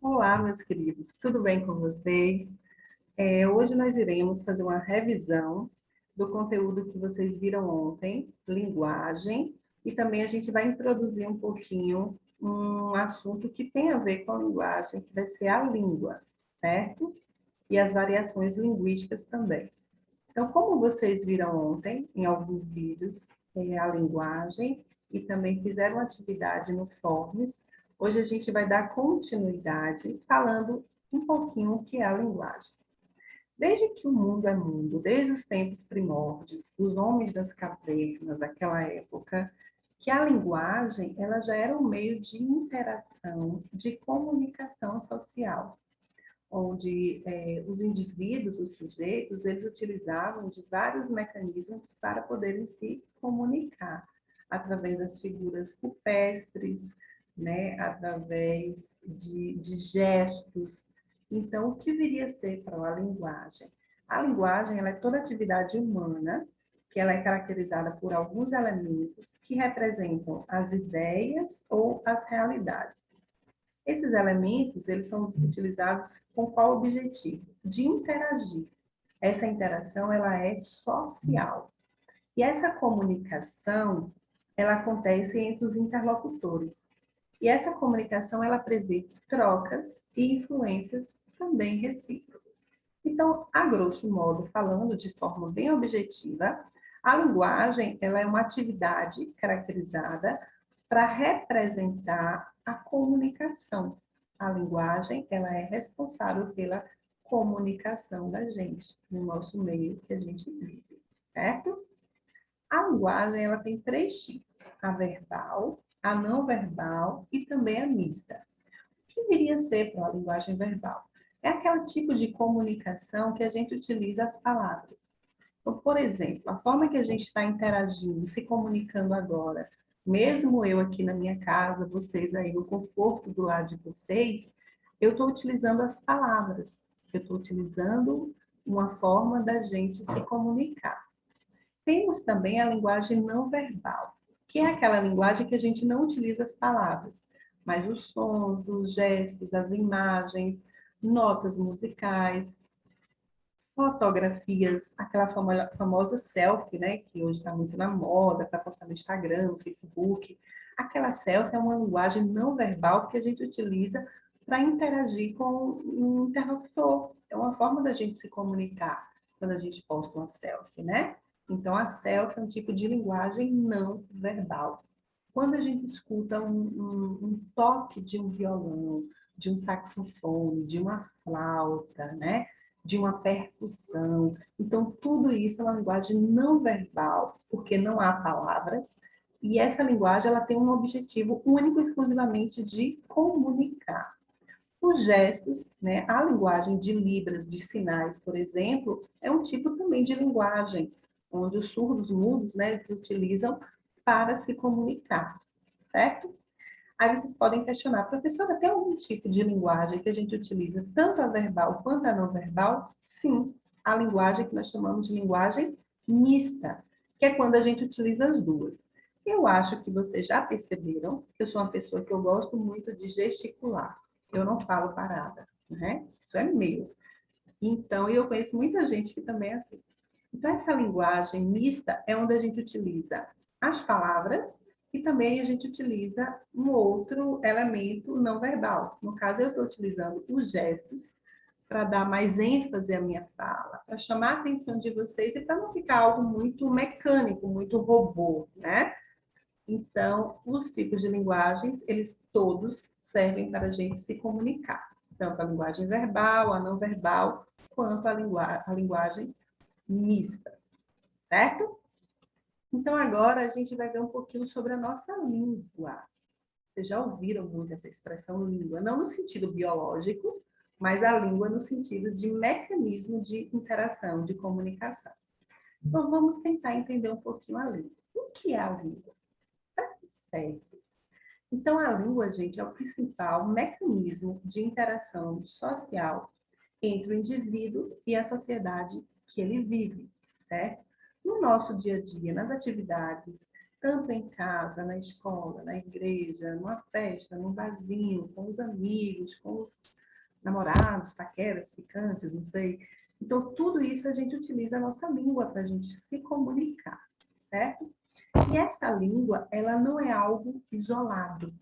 Olá, meus queridos, tudo bem com vocês? Hoje nós iremos fazer uma revisão do conteúdo que vocês viram ontem, linguagem, e também a gente vai introduzir um pouquinho um assunto que tem a ver com a linguagem, que vai ser a língua, certo? E as variações linguísticas também. Então, como vocês viram ontem, em alguns vídeos, a linguagem e também fizeram atividade no Forms, hoje a gente vai dar continuidade falando um pouquinho o que é a linguagem. Desde que o mundo é mundo, desde os tempos primórdios, os homens das cavernas daquela época, que a linguagem ela já era um meio de interação, de comunicação social, onde os indivíduos, os sujeitos, eles utilizavam de vários mecanismos para poderem se comunicar, através das figuras rupestres, né, através de gestos. Então, o que viria a ser para a linguagem? A linguagem ela é toda atividade humana, que ela é caracterizada por alguns elementos que representam as ideias ou as realidades. Esses elementos, eles são utilizados com qual objetivo? De interagir. Essa interação, ela é social. E essa comunicação, ela acontece entre os interlocutores. E essa comunicação, ela prevê trocas e influências também recíprocas. Então, a grosso modo, falando de forma bem objetiva, a linguagem, ela é uma atividade caracterizada para representar a comunicação. A linguagem, ela é responsável pela comunicação da gente, no nosso meio que a gente vive, certo? A linguagem, ela tem três tipos: a verbal, a não verbal e também a mista. O que viria a ser para a linguagem verbal? É aquele tipo de comunicação que a gente utiliza as palavras. Então, por exemplo, a forma que a gente está interagindo, se comunicando agora, mesmo eu aqui na minha casa, vocês aí no conforto do lado de vocês, eu estou utilizando as palavras, eu estou utilizando uma forma da gente se comunicar. Temos também a linguagem não verbal, que é aquela linguagem que a gente não utiliza as palavras, mas os sons, os gestos, as imagens, notas musicais, fotografias, aquela famosa selfie, né, que hoje está muito na moda, para postar no Instagram, no Facebook. Aquela selfie é uma linguagem não verbal que a gente utiliza para interagir com um interlocutor. É uma forma da gente se comunicar quando a gente posta uma selfie, né? Então, a selfie é um tipo de linguagem não verbal. Quando a gente escuta um toque de um violão, de um saxofone, de uma flauta, né? De uma percussão. Então, tudo isso é uma linguagem não verbal, porque não há palavras, e essa linguagem ela tem um objetivo único e exclusivamente de comunicar. Os gestos, né, a linguagem de libras, de sinais, por exemplo, é um tipo também de linguagem, onde os surdos mudos, né, eles utilizam para se comunicar, certo? Aí vocês podem questionar: professora, tem algum tipo de linguagem que a gente utiliza, tanto a verbal quanto a não verbal? Sim, a linguagem que nós chamamos de linguagem mista, que é quando a gente utiliza as duas. Eu acho que vocês já perceberam que eu sou uma pessoa que eu gosto muito de gesticular. Eu não falo parada, né? Isso é meu. Então, eu conheço muita gente que também é assim. Então, essa linguagem mista é onde a gente utiliza as palavras e também a gente utiliza um outro elemento não verbal. No caso, eu estou utilizando os gestos para dar mais ênfase à minha fala, para chamar a atenção de vocês e para não ficar algo muito mecânico, muito robô, né? Então, os tipos de linguagens, eles todos servem para a gente se comunicar. Tanto a linguagem verbal, a não verbal, quanto a linguagem mista, certo? Então, agora a gente vai ver um pouquinho sobre a nossa língua. Vocês já ouviram muito essa expressão língua, não no sentido biológico, mas a língua no sentido de mecanismo de interação, de comunicação. Então, vamos tentar entender um pouquinho a língua. O que é a língua? Certo. Então, a língua, gente, é o principal mecanismo de interação social entre o indivíduo e a sociedade que ele vive, certo? No nosso dia a dia, nas atividades, tanto em casa, na escola, na igreja, numa festa, num barzinho, com os amigos, com os namorados, paqueras, ficantes, não sei. Então, tudo isso a gente utiliza a nossa língua para a gente se comunicar, certo? E essa língua, ela não é algo isolado.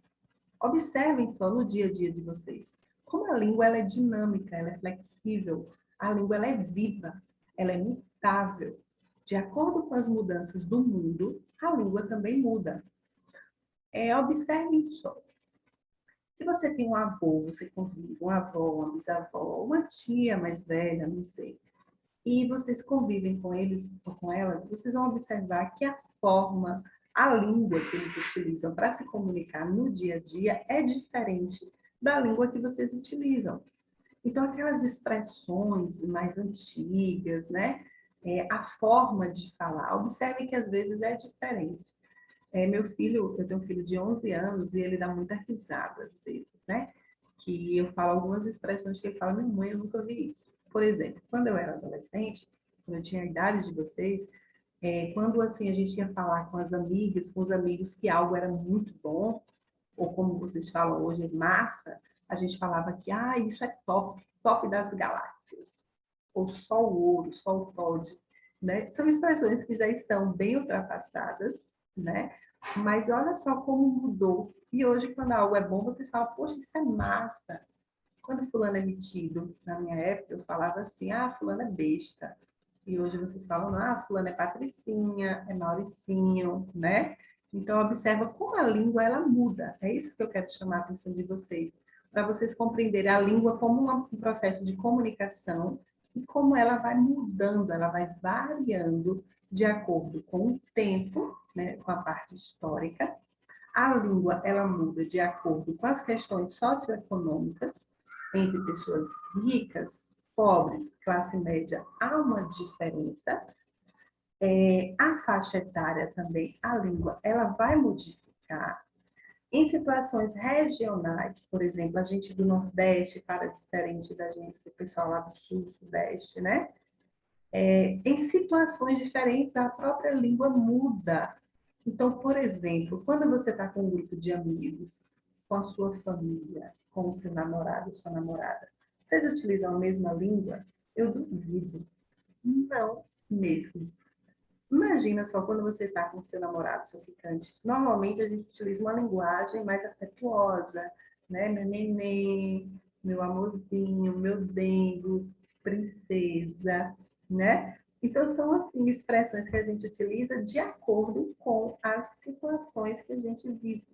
Observem só no dia a dia de vocês. Como a língua ela é dinâmica, ela é flexível, a língua ela é viva, ela é mutável. De acordo com as mudanças do mundo, a língua também muda. Observem só. Se você tem um avô, você convive, uma avó, uma bisavó, uma tia mais velha, não sei, e vocês convivem com eles ou com elas, vocês vão observar que a forma, a língua que eles utilizam para se comunicar no dia a dia é diferente da língua que vocês utilizam. Então, aquelas expressões mais antigas, né? A forma de falar, observe que às vezes é diferente. Meu filho, eu tenho um filho de 11 anos e ele dá muita risada às vezes, né? Que eu falo algumas expressões que ele fala, minha mãe, eu nunca ouvi isso. Por exemplo, quando eu era adolescente, quando eu tinha a idade de vocês, quando assim a gente ia falar com as amigas, com os amigos que algo era muito bom, ou como vocês falam hoje, massa, a gente falava que isso é top, top das galáxias, ou só o ouro, só o Todd, né? São expressões que já estão bem ultrapassadas, né? Mas olha só como mudou. E hoje, quando algo é bom, vocês falam, poxa, isso é massa. Quando fulano é metido, na minha época, eu falava assim, fulano é besta. E hoje vocês falam, fulano é patricinha, é mauricinho, né? Então, observa como a língua, ela muda. É isso que eu quero chamar a atenção de vocês. Para vocês compreenderem a língua como um processo de comunicação e como ela vai mudando, ela vai variando de acordo com o tempo, né, com a parte histórica. A língua, ela muda de acordo com as questões socioeconômicas, entre pessoas ricas, pobres, classe média, há uma diferença. A faixa etária também, a língua, ela vai modificar. Em situações regionais, por exemplo, a gente do Nordeste fala diferente da gente, do pessoal lá do Sul, Sudeste, né? Em situações diferentes, a própria língua muda. Então, por exemplo, quando você está com um grupo de amigos, com a sua família, com o seu namorado, sua namorada, vocês utilizam a mesma língua? Eu duvido. Não mesmo. Imagina só quando você está com o seu namorado, seu ficante. Normalmente a gente utiliza uma linguagem mais afetuosa, né? Meu neném, meu amorzinho, meu dengo, princesa, né? Então são assim expressões que a gente utiliza de acordo com as situações que a gente vive.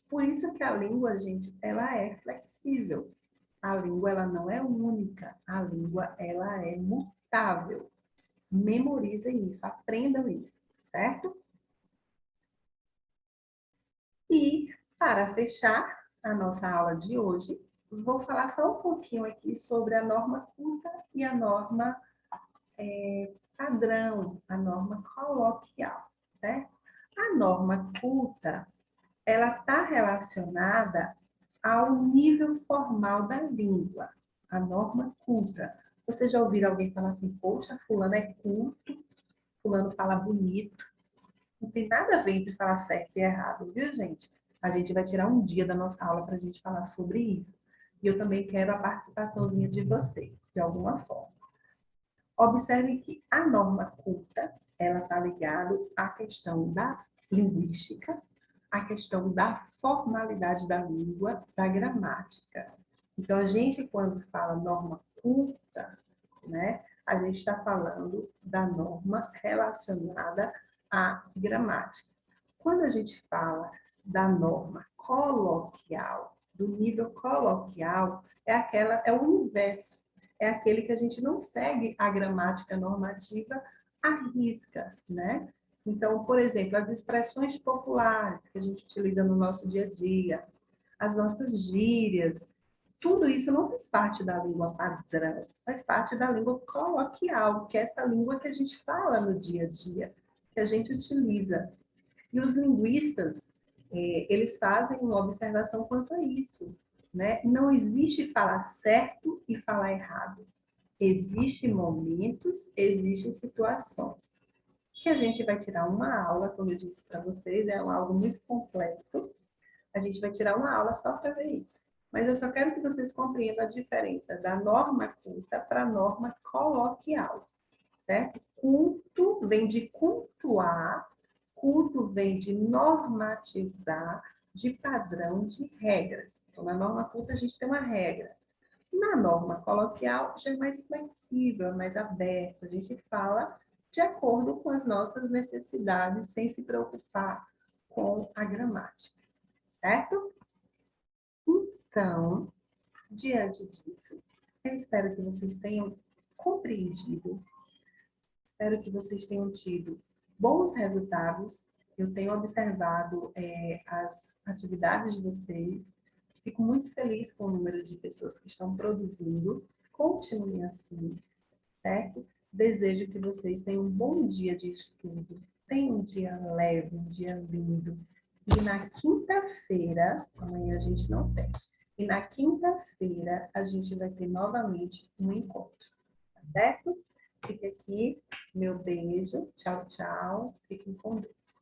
Por isso que a língua, gente, ela é flexível. A língua ela não é única, a língua ela é mutável. Memorizem isso, aprendam isso, certo? E, para fechar a nossa aula de hoje, vou falar só um pouquinho aqui sobre a norma culta e a norma padrão, a norma coloquial, certo? A norma culta, ela está relacionada ao nível formal da língua, a norma culta. Vocês já ouviram alguém falar assim, poxa, fulano é culto, fulano fala bonito. Não tem nada a ver entre falar certo e errado, viu, gente? A gente vai tirar um dia da nossa aula para a gente falar sobre isso. E eu também quero a participaçãozinha de vocês, de alguma forma. Observe que a norma culta, ela está ligada à questão da linguística, à questão da formalidade da língua, da gramática. Então, a gente, quando fala norma culta, né, a gente está falando da norma relacionada à gramática. Quando a gente fala da norma coloquial, do nível coloquial, é o inverso, é aquele que a gente não segue a gramática normativa à risca, né? Então, por exemplo, as expressões populares que a gente utiliza no nosso dia a dia, as nossas gírias, tudo isso não faz parte da língua padrão, faz parte da língua coloquial, que é essa língua que a gente fala no dia a dia, que a gente utiliza. E os linguistas, eles fazem uma observação quanto a isso, né? Não existe falar certo e falar errado. Existem momentos, existem situações. que a gente vai tirar uma aula, como eu disse para vocês, é algo muito complexo. A gente vai tirar uma aula só para ver isso. Mas eu só quero que vocês compreendam a diferença da norma culta para a norma coloquial, certo? Culto vem de cultuar, culto vem de normatizar, de padrão, de regras. Então, na norma culta, a gente tem uma regra. Na norma coloquial, já é mais flexível, é mais aberto. A gente fala de acordo com as nossas necessidades, sem se preocupar com a gramática, certo? Então, diante disso, eu espero que vocês tenham compreendido, espero que vocês tenham tido bons resultados. Eu tenho observado as atividades de vocês, fico muito feliz com o número de pessoas que estão produzindo. Continuem assim, certo? Desejo que vocês tenham um bom dia de estudo, tenham um dia leve, um dia lindo. E na quinta-feira, amanhã a gente não tem, e na quinta-feira a gente vai ter novamente um encontro, tá certo? Fica aqui, meu beijo, tchau, tchau, fiquem com Deus.